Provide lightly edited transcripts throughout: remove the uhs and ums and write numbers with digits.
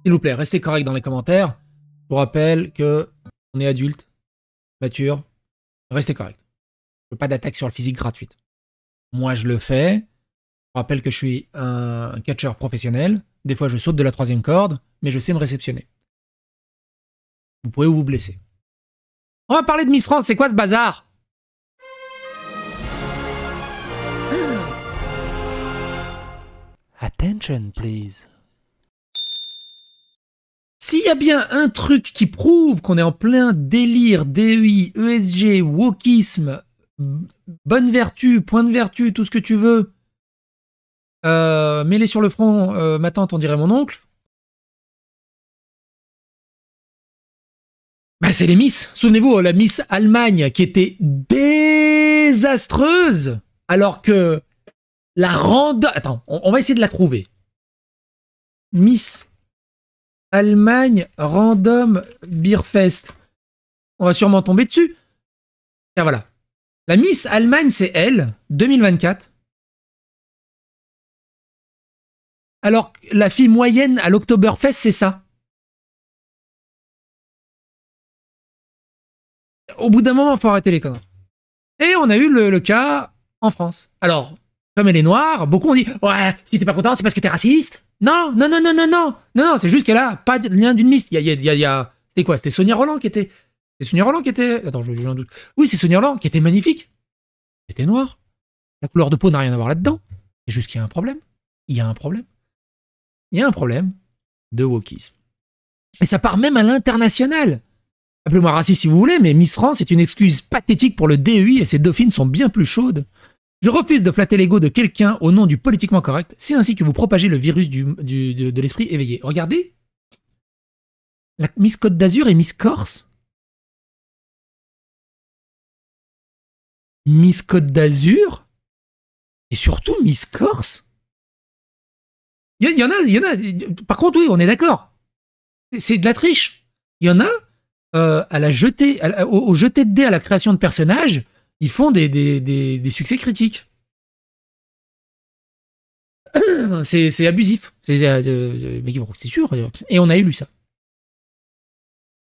S'il vous plaît, restez correct dans les commentaires. Je vous rappelle que on est adulte, mature. Restez correct. Je veux pas d'attaque sur le physique gratuite. Moi, je le fais. Je vous rappelle que je suis un catcheur professionnel. Des fois, je saute de la 3e corde, mais je sais me réceptionner. Vous pourrez vous blesser. On va parler de Miss France. C'est quoi ce bazar? Attention, please. S'il y a bien un truc qui prouve qu'on est en plein délire, DEI, ESG, wokisme, bonne vertu, point de vertu, tout ce que tu veux, mêlé sur le front, ma tante, on dirait mon oncle, bah c'est les Miss. Souvenez-vous, la Miss Allemagne qui était désastreuse, alors que la random... Attends, on va essayer de la trouver. Miss Allemagne Random Beer Fest. On va sûrement tomber dessus. Et voilà. La Miss Allemagne, c'est elle, 2024. Alors que la fille moyenne à l'Oktoberfest, c'est ça. Au bout d'un moment, il faut arrêter les conneries. Et on a eu le cas en France. Alors, comme elle est noire, beaucoup ont dit « Ouais, si t'es pas content, c'est parce que t'es raciste ». Non, non, non, non, non, non. Non, c'est juste qu'elle a pas de lien d'une Miss. C'était quoi? C'était Sonia Rolland qui était... C'est Sonia Rolland qui était... Attends, j'ai un doute. Oui, c'est Sonia Rolland qui était magnifique. Elle était noire. La couleur de peau n'a rien à voir là-dedans. C'est juste qu'il y a un problème. Il y a un problème. Il y a un problème de wokisme. Et ça part même à l'international. Appelez-moi raciste si vous voulez, mais Miss France est une excuse pathétique pour le DEI et ses dauphines sont bien plus chaudes. Je refuse de flatter l'ego de quelqu'un au nom du politiquement correct. C'est ainsi que vous propagez le virus de l'esprit éveillé. Regardez. La Miss Côte d'Azur et Miss Corse. Miss Côte d'Azur et surtout Miss Corse. Il y en a. Par contre, oui, on est d'accord. C'est de la triche. Il y en a à la jetée, au jeté de dés à la création de personnages. Ils font des succès critiques. C'est abusif. Mais bon, c'est sûr. Et on a élu ça.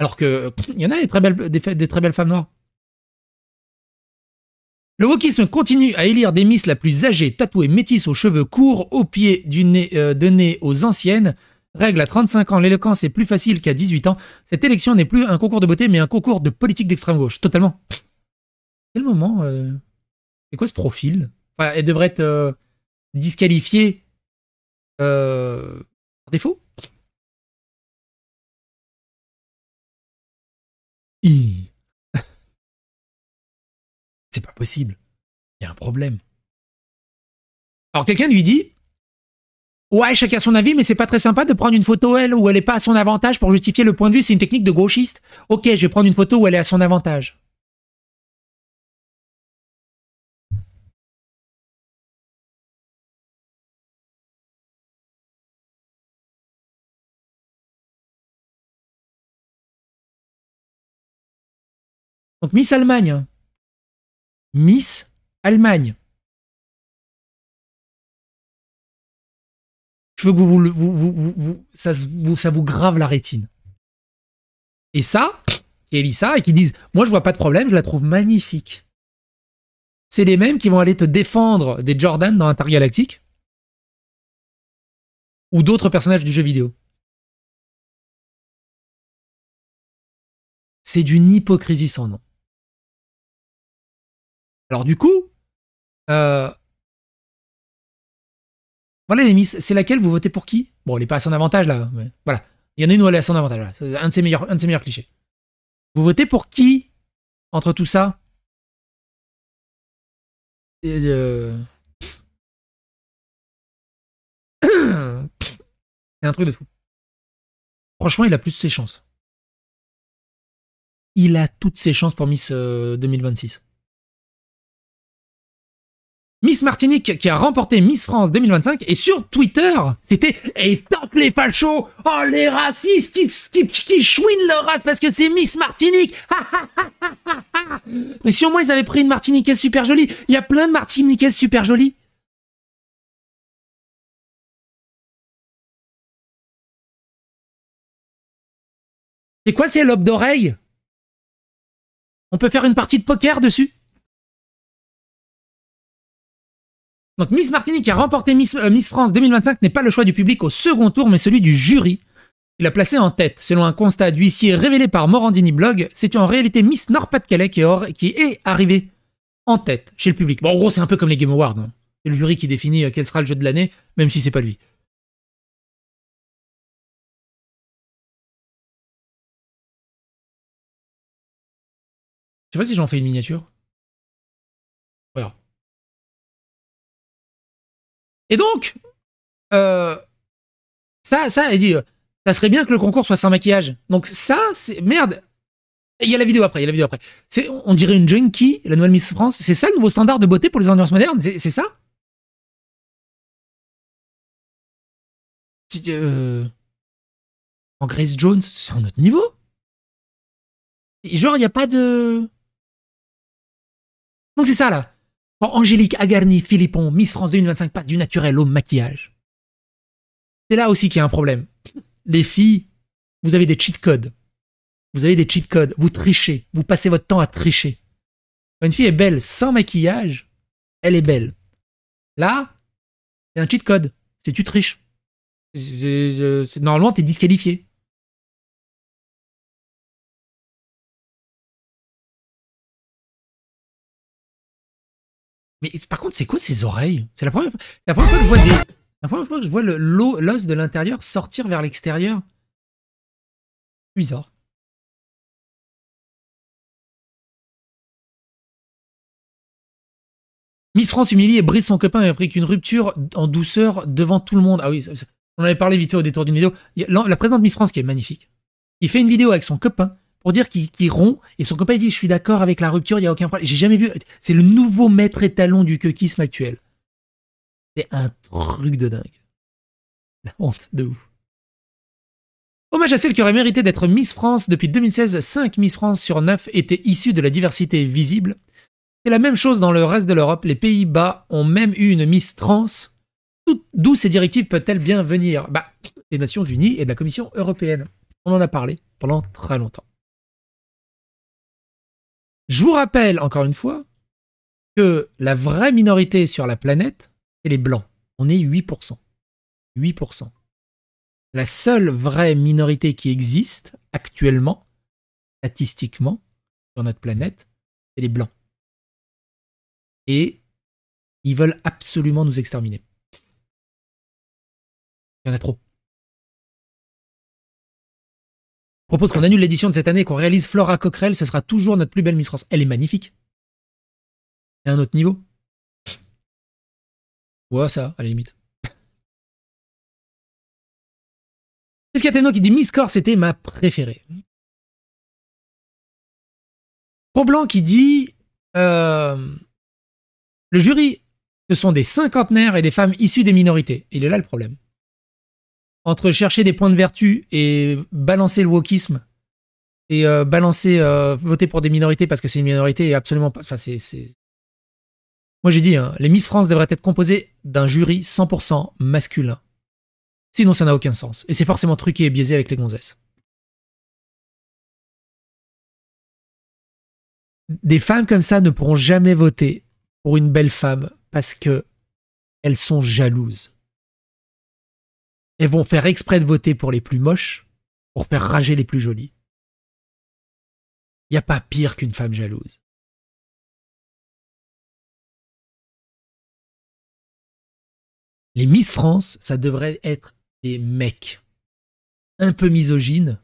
Alors que il y en a des très belles femmes noires. Le wokisme continue à élire des Miss la plus âgée, tatouée, métisse, aux cheveux courts, aux pieds de nez aux anciennes. Règle à 35 ans, l'éloquence est plus facile qu'à 18 ans. Cette élection n'est plus un concours de beauté, mais un concours de politique d'extrême gauche. Totalement. Quel moment c'est quoi ce profil? Enfin, elle devrait être disqualifiée par défaut. C'est pas possible. Il y a un problème. Alors quelqu'un lui dit ouais, chacun son avis, mais c'est pas très sympa de prendre une photo elle où elle est pas à son avantage pour justifier le point de vue, c'est une technique de gauchiste. Ok, je vais prendre une photo où elle est à son avantage. Donc Miss Allemagne. Miss Allemagne. Je veux que ça vous grave la rétine. Et ça, qui élit ça et qui disent moi je vois pas de problème, je la trouve magnifique. C'est les mêmes qui vont aller te défendre des Jordan dans Intergalactique ou d'autres personnages du jeu vidéo. C'est d'une hypocrisie sans nom. Alors du coup, voilà les Miss, c'est laquelle vous votez pour qui? Bon, elle n'est pas à son avantage là, mais voilà. Il y en a une où elle est à son avantage là. C'est un de ses meilleurs clichés. Vous votez pour qui entre tout ça? C'est un truc de fou. Franchement, il a plus de ses chances. Il a toutes ses chances pour Miss 2026. Miss Martinique qui a remporté Miss France 2025 et sur Twitter, c'était « Et tape les fachos! Oh, les racistes qui chouinent leur race parce que c'est Miss Martinique! Mais si au moins ils avaient pris une Martiniquaise super jolie, il y a plein de Martiniquaises super jolies. C'est quoi ces lobes d'oreilles? On peut faire une partie de poker dessus? Donc Miss Martinique qui a remporté Miss France 2025 n'est pas le choix du public au second tour, mais celui du jury. Il a placé en tête. Selon un constat d'huissier révélé par Morandini Blog, c'est en réalité Miss Nord-Pas-de-Calais qui est arrivée en tête chez le public. Bon, en gros, c'est un peu comme les Game Awards. Hein. C'est le jury qui définit quel sera le jeu de l'année, même si c'est pas lui. Je sais pas si j'en fais une miniature. Voilà. Et donc, ça, elle dit, ça serait bien que le concours soit sans maquillage. Donc ça, c'est... Merde. Il y a la vidéo après, On dirait une junkie, la nouvelle Miss France. C'est ça le nouveau standard de beauté pour les ambiances modernes? C'est ça? En Grace Jones, c'est un autre niveau. Et genre, il n'y a pas de... Donc c'est ça, là. Angélique, Agarni, Philippon, Miss France 2025, pas du naturel au maquillage. C'est là aussi qu'il y a un problème. Les filles, vous avez des cheat codes. Vous trichez. Vous passez votre temps à tricher. Quand une fille est belle sans maquillage, elle est belle. Là, c'est un cheat code. C'est tu triches. Normalement, t'es disqualifié. Mais par contre, c'est quoi ces oreilles? C'est la première fois que je vois la première fois que je vois l'os de l'intérieur sortir vers l'extérieur. Bizarre. Miss France humilie et brise son copain et après qu'une rupture en douceur devant tout le monde. Ah oui, on avait parlé vite fait au détour d'une vidéo. La présidente Miss France qui est magnifique. Il fait une vidéo avec son copain pour dire qu'il rompt et son copain il dit je suis d'accord avec la rupture, il n'y a aucun problème. J'ai jamais vu. C'est le nouveau maître étalon du cuckisme actuel. C'est un truc de dingue. La honte de ouf. Hommage à celle qui aurait mérité d'être Miss France depuis 2016, 5 Miss France sur 9 étaient issues de la diversité visible. C'est la même chose dans le reste de l'Europe. Les Pays-Bas ont même eu une Miss Trans. D'où ces directives peuvent-elles bien venir? Des Nations Unies et de la Commission Européenne. On en a parlé pendant très longtemps. Je vous rappelle, encore une fois, que la vraie minorité sur la planète, c'est les Blancs. On est 8%. 8%. La seule vraie minorité qui existe actuellement, statistiquement, sur notre planète, c'est les Blancs. Et ils veulent absolument nous exterminer. Il y en a trop. Je propose qu'on annule l'édition de cette année et qu'on réalise Flora Coquerel. Ce sera toujours notre plus belle Miss France. Elle est magnifique. C'est un autre niveau. Ouais, ça, à la limite. Qu'est-ce qu'il y a qui dit Miss Corse, c'était ma préférée. Pro Blanc qui dit le jury, ce sont des cinquantenaires et des femmes issues des minorités. Il est là le problème. Entre chercher des points de vertu et balancer le wokisme et voter pour des minorités parce que c'est une minorité et absolument pas... Enfin, c'est... Moi j'ai dit, hein, les Miss France devraient être composées d'un jury 100% masculin. Sinon ça n'a aucun sens. Et c'est forcément truqué et biaisé avec les gonzesses. Des femmes comme ça ne pourront jamais voter pour une belle femme parce que elles sont jalouses. Elles vont faire exprès de voter pour les plus moches pour faire rager les plus jolies. Il n'y a pas pire qu'une femme jalouse. Les Miss France, ça devrait être des mecs un peu misogynes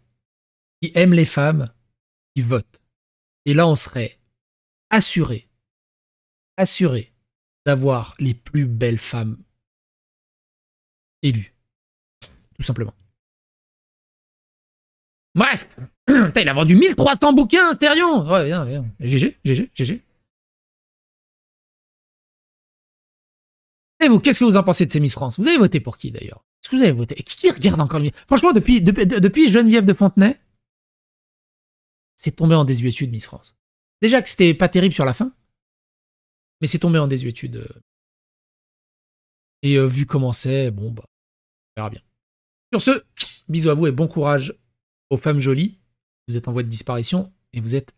qui aiment les femmes, qui votent. Et là, on serait assuré d'avoir les plus belles femmes élues. Tout simplement. Bref, il a vendu 1300 bouquins, Stérion. Ouais, bien. GG. Et vous, qu'est-ce que vous en pensez de ces Miss France? Vous avez voté pour qui, d'ailleurs? Est-ce que vous avez voté? Et qui regarde encore le... Franchement, depuis Geneviève de Fontenay, c'est tombé en désuétude, Miss France. Déjà que c'était pas terrible sur la fin, mais c'est tombé en désuétude. Et vu comment c'est, bon, on verra bien. Sur ce, bisous à vous et bon courage aux femmes jolies. vous êtes en voie de disparition et vous êtes